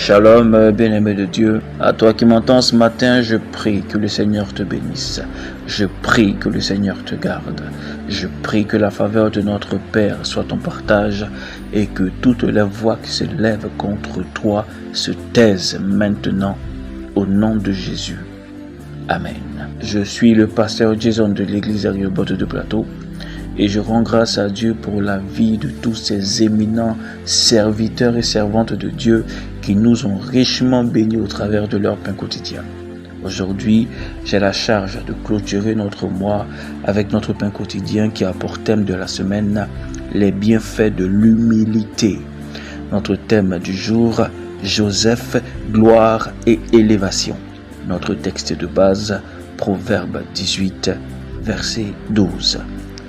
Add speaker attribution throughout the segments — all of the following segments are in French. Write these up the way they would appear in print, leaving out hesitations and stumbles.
Speaker 1: Shalom, bien-aimé de Dieu. À toi qui m'entends ce matin, je prie que le Seigneur te bénisse. Je prie que le Seigneur te garde. Je prie que la faveur de notre Père soit ton partage et que toutes les voix qui s'élèvent contre toi se taisent maintenant au nom de Jésus. Amen. Je suis le pasteur Jason de l'église Ariobot de Plateau et je rends grâce à Dieu pour la vie de tous ces éminents serviteurs et servantes de Dieu qui nous ont richement bénis au travers de leur pain quotidien. Aujourd'hui, j'ai la charge de clôturer notre mois avec notre pain quotidien qui a pour thème de la semaine les bienfaits de l'humilité. Notre thème du jour, Joseph, gloire et élévation. Notre texte de base, Proverbe 18, verset 12.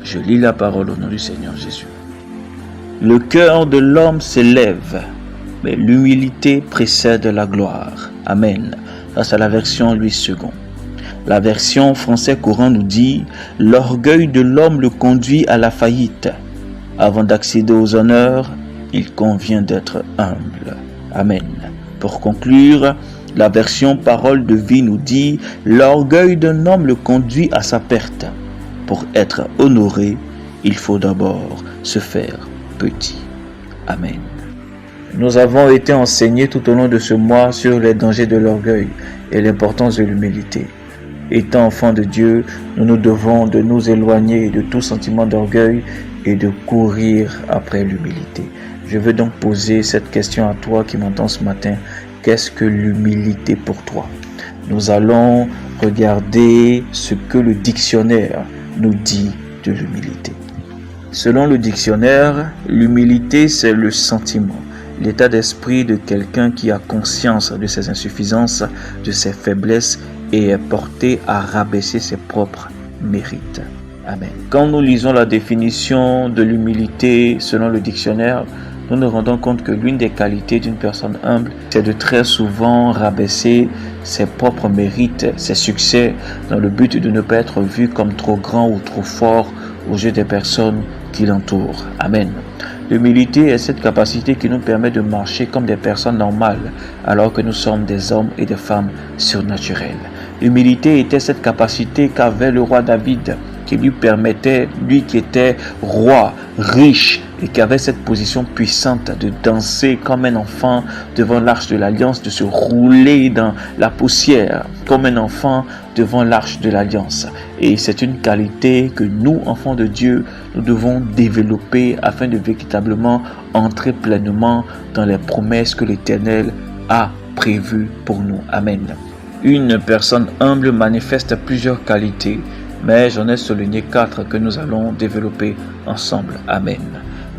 Speaker 1: Je lis la parole au nom du Seigneur Jésus. Le cœur de l'homme s'élève, mais l'humilité précède la gloire. Amen. Ça, c'est la version Louis II. La version français courant nous dit « L'orgueil de l'homme le conduit à la faillite. Avant d'accéder aux honneurs, il convient d'être humble. » Amen. Pour conclure, la version Parole de vie nous dit « L'orgueil d'un homme le conduit à sa perte. Pour être honoré, il faut d'abord se faire petit. » Amen. Nous avons été enseignés tout au long de ce mois sur les dangers de l'orgueil et l'importance de l'humilité. Étant enfants de Dieu, nous nous devons de nous éloigner de tout sentiment d'orgueil et de courir après l'humilité. Je veux donc poser cette question à toi qui m'entends ce matin. Qu'est-ce que l'humilité pour toi? Nous allons regarder ce que le dictionnaire nous dit de l'humilité. Selon le dictionnaire, l'humilité, c'est le sentiment, l'état d'esprit de quelqu'un qui a conscience de ses insuffisances, de ses faiblesses et est porté à rabaisser ses propres mérites. Amen. Quand nous lisons la définition de l'humilité selon le dictionnaire, nous nous rendons compte que l'une des qualités d'une personne humble, c'est de très souvent rabaisser ses propres mérites, ses succès, dans le but de ne pas être vu comme trop grand ou trop fort aux yeux des personnes qui l'entourent. Amen. L'humilité est cette capacité qui nous permet de marcher comme des personnes normales, alors que nous sommes des hommes et des femmes surnaturels. L'humilité était cette capacité qu'avait le roi David, qui lui permettait, lui qui était roi, riche, et qui avait cette position puissante de danser comme un enfant devant l'arche de l'Alliance, de se rouler dans la poussière comme un enfant devant l'arche de l'Alliance. Et c'est une qualité que nous, enfants de Dieu, nous devons développer afin de véritablement entrer pleinement dans les promesses que l'Éternel a prévues pour nous. Amen. Une personne humble manifeste plusieurs qualités, mais j'en ai souligné 4 que nous allons développer ensemble. Amen.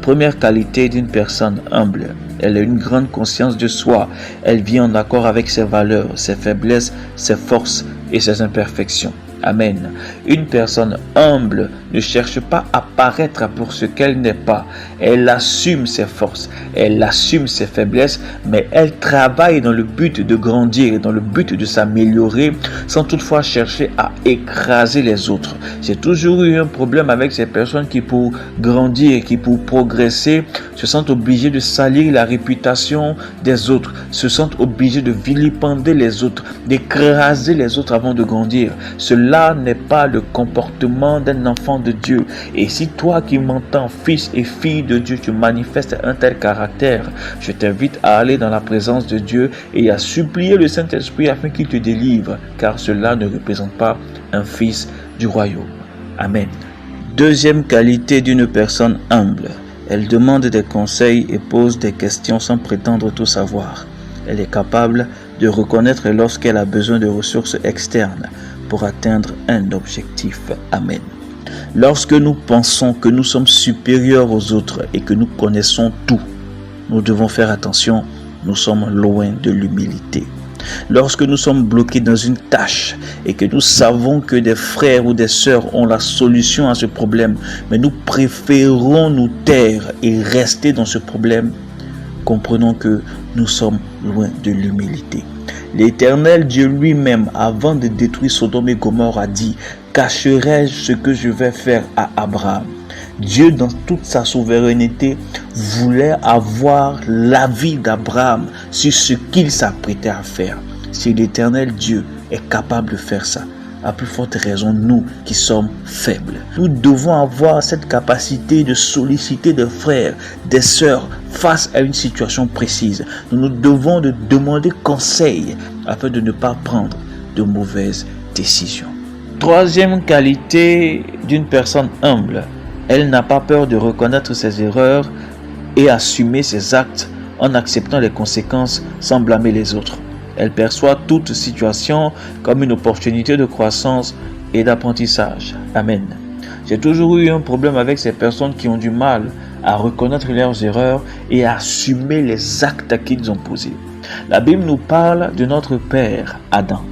Speaker 1: Première qualité d'une personne humble, elle a une grande conscience de soi. Elle vit en accord avec ses valeurs, ses faiblesses, ses forces et ses imperfections. Amen. Une personne humble ne cherche pas à paraître pour ce qu'elle n'est pas. Elle assume ses forces, elle assume ses faiblesses, mais elle travaille dans le but de grandir, dans le but de s'améliorer, sans toutefois chercher à écraser les autres. J'ai toujours eu un problème avec ces personnes qui, pour grandir, qui pour progresser, se sentent obligées de salir la réputation des autres, se sentent obligées de vilipender les autres, d'écraser les autres avant de grandir. Cela n'est pas le comportement d'un enfant de Dieu. Et si toi qui m'entends, fils et fille de Dieu, tu manifestes un tel caractère, je t'invite à aller dans la présence de Dieu et à supplier le Saint-Esprit afin qu'il te délivre, car cela ne représente pas un fils du royaume. Amen. Deuxième qualité d'une personne humble, elle demande des conseils et pose des questions sans prétendre tout savoir. Elle est capable de reconnaître lorsqu'elle a besoin de ressources externes pour atteindre un objectif. Amen. Lorsque nous pensons que nous sommes supérieurs aux autres et que nous connaissons tout, nous devons faire attention, nous sommes loin de l'humilité. Lorsque nous sommes bloqués dans une tâche et que nous savons que des frères ou des sœurs ont la solution à ce problème, mais nous préférons nous taire et rester dans ce problème, comprenons que nous sommes loin de l'humilité. L'Éternel Dieu lui-même, avant de détruire Sodome et Gomorrhe, a dit « Cacherai-je ce que je vais faire à Abraham ? Dieu, dans toute sa souveraineté, voulait avoir l'avis d'Abraham sur ce qu'il s'apprêtait à faire. Si l'Éternel Dieu est capable de faire ça, à plus forte raison nous qui sommes faibles. Nous devons avoir cette capacité de solliciter des frères, des sœurs face à une situation précise. Nous devons de demander conseil afin de ne pas prendre de mauvaises décisions. Troisième qualité d'une personne humble, elle n'a pas peur de reconnaître ses erreurs et assumer ses actes en acceptant les conséquences sans blâmer les autres. Elle perçoit toute situation comme une opportunité de croissance et d'apprentissage. Amen. J'ai toujours eu un problème avec ces personnes qui ont du mal à reconnaître leurs erreurs et à assumer les actes qu'ils ont posés. La Bible nous parle de notre père Adam.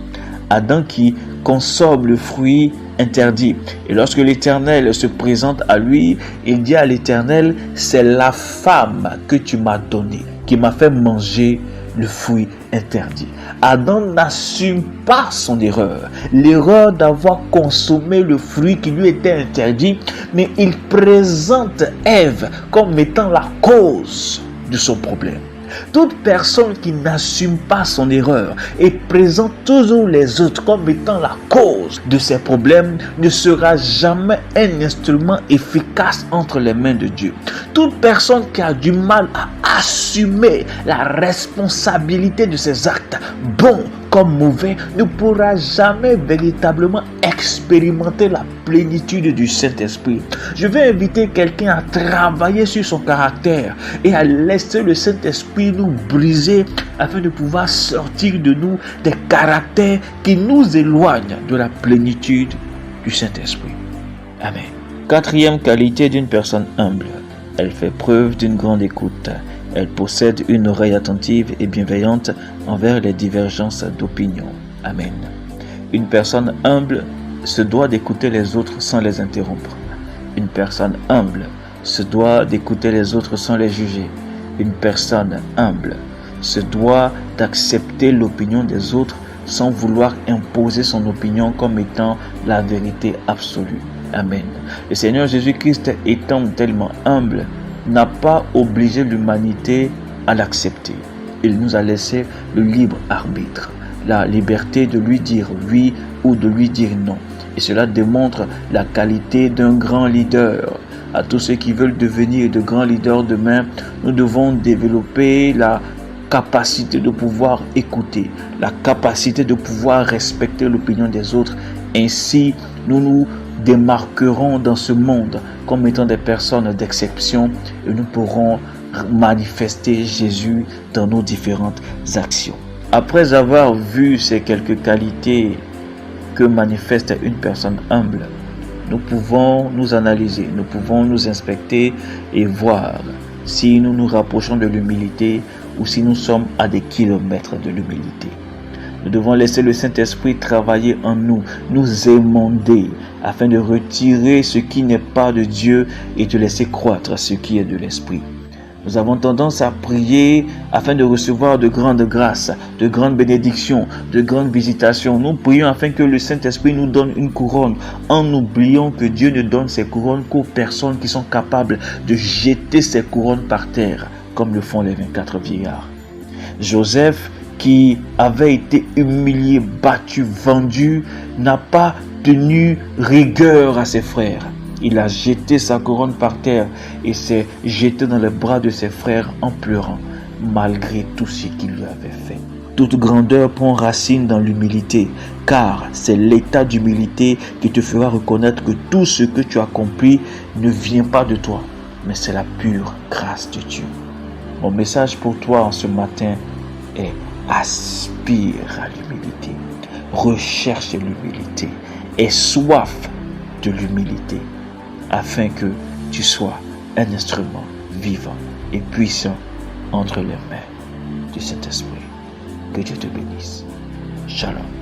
Speaker 1: Adam qui consomme le fruit interdit. Et lorsque l'Éternel se présente à lui, il dit à l'Éternel, c'est la femme que tu m'as donnée, qui m'a fait manger le fruit interdit. Adam n'assume pas son erreur, l'erreur d'avoir consommé le fruit qui lui était interdit, mais il présente Ève comme étant la cause de son problème. Toute personne qui n'assume pas son erreur et présente toujours les autres comme étant la cause de ses problèmes ne sera jamais un instrument efficace entre les mains de Dieu. Toute personne qui a du mal à assumer la responsabilité de ses actes, bons comme mauvais, ne pourra jamais véritablement expérimenter la plénitude du Saint-Esprit. Je vais inviter quelqu'un à travailler sur son caractère et à laisser le Saint-Esprit nous briser afin de pouvoir sortir de nous des caractères qui nous éloignent de la plénitude du Saint-Esprit. Amen. Quatrième qualité d'une personne humble, elle fait preuve d'une grande écoute. Elle possède une oreille attentive et bienveillante envers les divergences d'opinion. Amen. Une personne humble se doit d'écouter les autres sans les interrompre. Une personne humble se doit d'écouter les autres sans les juger. Une personne humble se doit d'accepter l'opinion des autres sans vouloir imposer son opinion comme étant la vérité absolue. Amen. Le Seigneur Jésus-Christ étant tellement humble, n'a pas obligé l'humanité à l'accepter. Il nous a laissé le libre arbitre, la liberté de lui dire oui ou de lui dire non. Et cela démontre la qualité d'un grand leader. À tous ceux qui veulent devenir de grands leaders demain, nous devons développer la capacité de pouvoir écouter, la capacité de pouvoir respecter l'opinion des autres. Ainsi, nous nous démarquerons dans ce monde comme étant des personnes d'exception et nous pourrons manifester Jésus dans nos différentes actions. Après avoir vu ces quelques qualités que manifeste une personne humble, nous pouvons nous analyser, nous pouvons nous inspecter et voir si nous nous rapprochons de l'humilité ou si nous sommes à des kilomètres de l'humilité. Nous devons laisser le Saint-Esprit travailler en nous, nous émonder afin de retirer ce qui n'est pas de Dieu et de laisser croître ce qui est de l'Esprit. Nous avons tendance à prier afin de recevoir de grandes grâces, de grandes bénédictions, de grandes visitations. Nous prions afin que le Saint-Esprit nous donne une couronne, en oubliant que Dieu ne donne ses couronnes qu'aux personnes qui sont capables de jeter ces couronnes par terre, comme le font les 24 vieillards. Joseph, qui avait été humilié, battu, vendu, n'a pas tenu rigueur à ses frères. Il a jeté sa couronne par terre et s'est jeté dans les bras de ses frères en pleurant, malgré tout ce qu'il lui avait fait. Toute grandeur prend racine dans l'humilité, car c'est l'état d'humilité qui te fera reconnaître que tout ce que tu as accompli ne vient pas de toi, mais c'est la pure grâce de Dieu. Mon message pour toi en ce matin est: aspire à l'humilité, recherche l'humilité, aie soif de l'humilité, afin que tu sois un instrument vivant et puissant entre les mains du Saint-Esprit. Que Dieu te bénisse. Shalom.